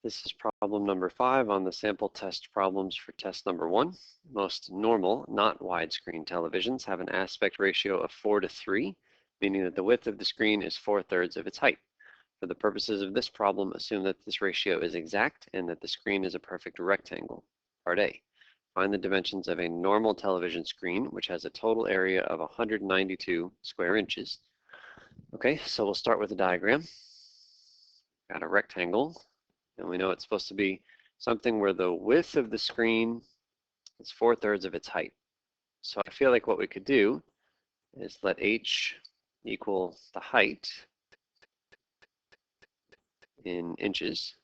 This is problem number 5 on the sample test problems for test number 1. Most normal, not widescreen televisions have an aspect ratio of 4:3, meaning that the width of the screen is 4/3 of its height. For the purposes of this problem, assume that this ratio is exact and that the screen is a perfect rectangle. Part A. Find the dimensions of a normal television screen, which has a total area of 192 square inches. Okay, so we'll start with a diagram. Got a rectangle. And we know it's supposed to be something where the width of the screen is 4/3 of its height. So I feel like what we could do is let h equal the height in inches.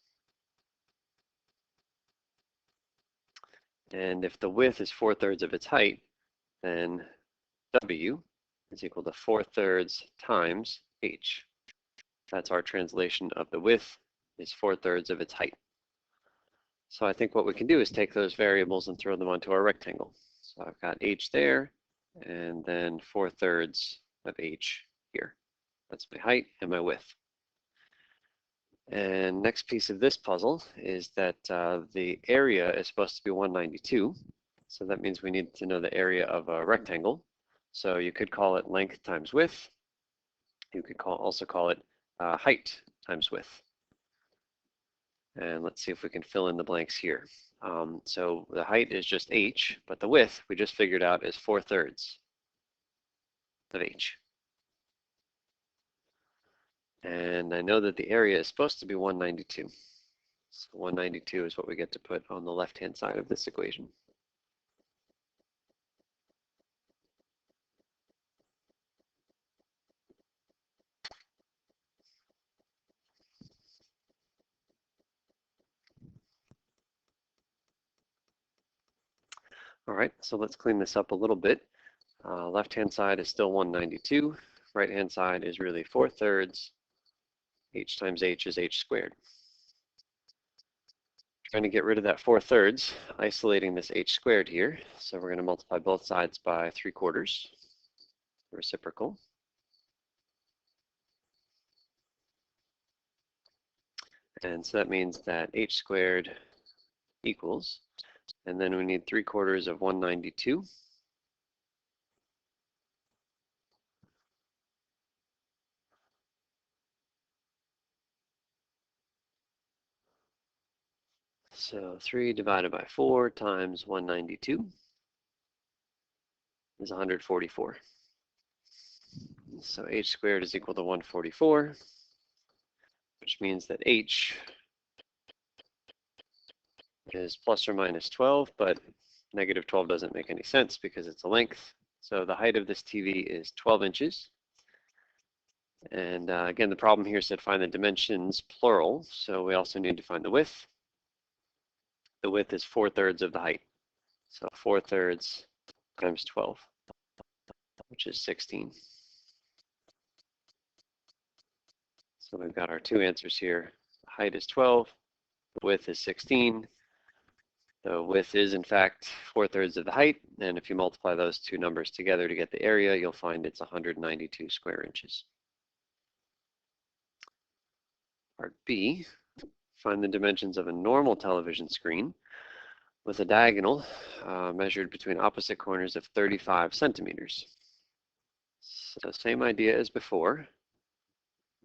And if the width is 4/3 of its height, then w is equal to 4/3 times h. That's our translation of the width is 4/3 of its height. So I think what we can do is take those variables and throw them onto our rectangle. So I've got h there, and then 4/3 of h here. That's my height and my width. And next piece of this puzzle is that the area is supposed to be 192. So that means we need to know the area of a rectangle. So you could call it length times width. You could also call it height times width. And let's see if we can fill in the blanks here. So the height is just h, but the width we just figured out is 4/3 of h. And I know that the area is supposed to be 192. So 192 is what we get to put on the left-hand side of this equation. All right, so let's clean this up a little bit. Left-hand side is still 192. Right-hand side is really 4/3. H times h is h squared. Trying to get rid of that 4/3, isolating this h squared here. So we're going to multiply both sides by 3/4, reciprocal. And so that means that h squared equals, and then we need 3/4 of 192. So 3 divided by 4 times 192 is 144. So h squared is equal to 144, which means that h is plus or minus 12, but negative 12 doesn't make any sense because it's a length. So the height of this TV is 12 inches. And again, the problem here said find the dimensions, plural, so we also need to find the width. The width is 4/3 of the height. So 4/3 times 12, which is 16. So we've got our two answers here. The height is 12, the width is 16. The width is, in fact, 4/3 of the height, and if you multiply those two numbers together to get the area, you'll find it's 192 square inches. Part B, find the dimensions of a normal television screen with a diagonal measured between opposite corners of 35 centimeters. So same idea as before.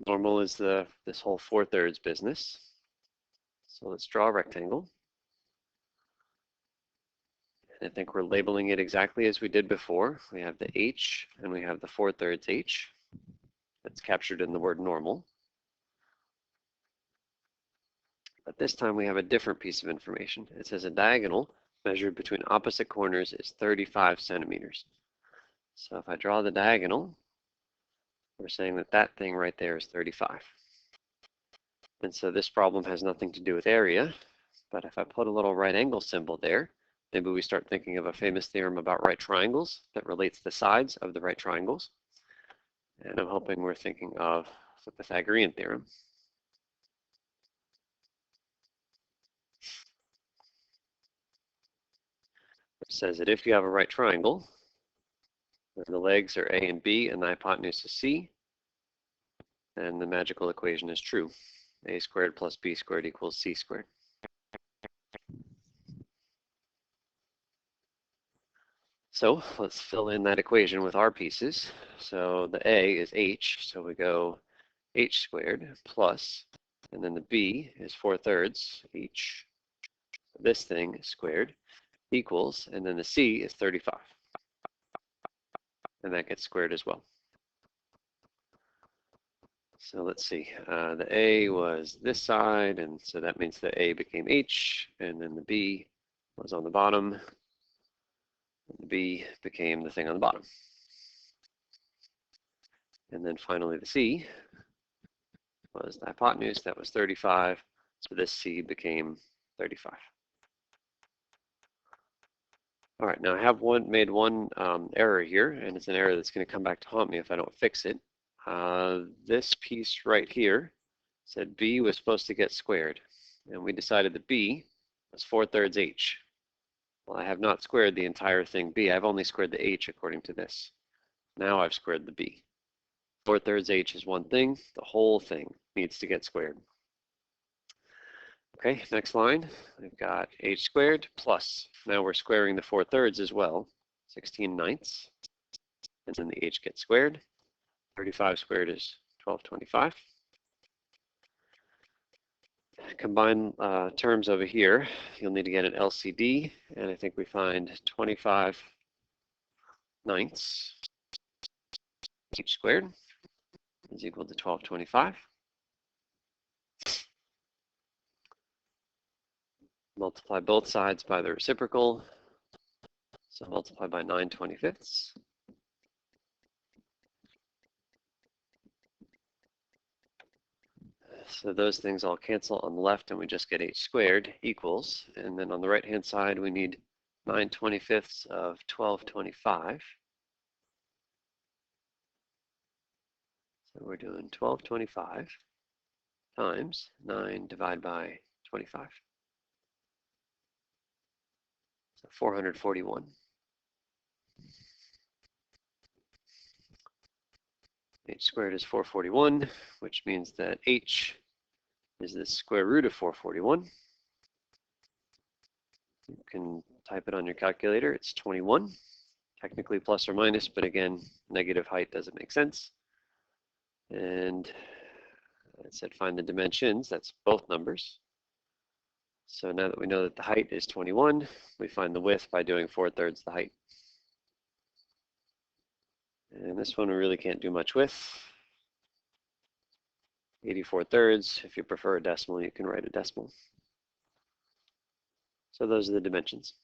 Normal is this whole 4/3 business. So let's draw a rectangle. I think we're labeling it exactly as we did before. We have the h and we have the 4/3 h. That's captured in the word normal. But this time we have a different piece of information. It says a diagonal measured between opposite corners is 35 centimeters. So if I draw the diagonal, we're saying that that thing right there is 35. And so this problem has nothing to do with area, but if I put a little right angle symbol there, maybe we start thinking of a famous theorem about right triangles that relates the sides of the right triangles. And I'm hoping we're thinking of the Pythagorean theorem. It says that if you have a right triangle, where the legs are A and B and the hypotenuse is C, then the magical equation is true. A squared plus B squared equals C squared. So let's fill in that equation with our pieces. So the A is H, so we go H squared plus, and then the B is 4/3 H, this thing squared, equals, and then the C is 35. And that gets squared as well. So let's see, the A was this side, and so that means the A became H, and then the B was on the bottom, and the B became the thing on the bottom. And then finally the C was the hypotenuse, that was 35, so this C became 35. All right, now I have made one error here, and it's an error that's going to come back to haunt me if I don't fix it. This piece right here said B was supposed to get squared, and we decided that B was 4/3 H. Well, I have not squared the entire thing B. I've only squared the H according to this. Now I've squared the B. 4/3 H is one thing. The whole thing needs to get squared. Okay, next line. We've got H squared plus. Now we're squaring the 4/3 as well. 16/9. And then the H gets squared. 35 squared is 1225. Combine terms over here. You'll need to get an LCD, and I think we find 25/9 H squared is equal to 1225. Multiply both sides by the reciprocal. So multiply by 9/25. So those things all cancel on the left, and we just get H squared equals. And then on the right-hand side, we need 9/25 of 1225. So we're doing 1225 times 9 divided by 25. So 441. H squared is 441, which means that H is the square root of 441. You can type it on your calculator. It's 21, technically plus or minus, but again, negative height doesn't make sense. And I said find the dimensions. That's both numbers. So now that we know that the height is 21, we find the width by doing 4/3 the height. And this one we really can't do much with. 84/3. If you prefer a decimal, you can write a decimal. So those are the dimensions.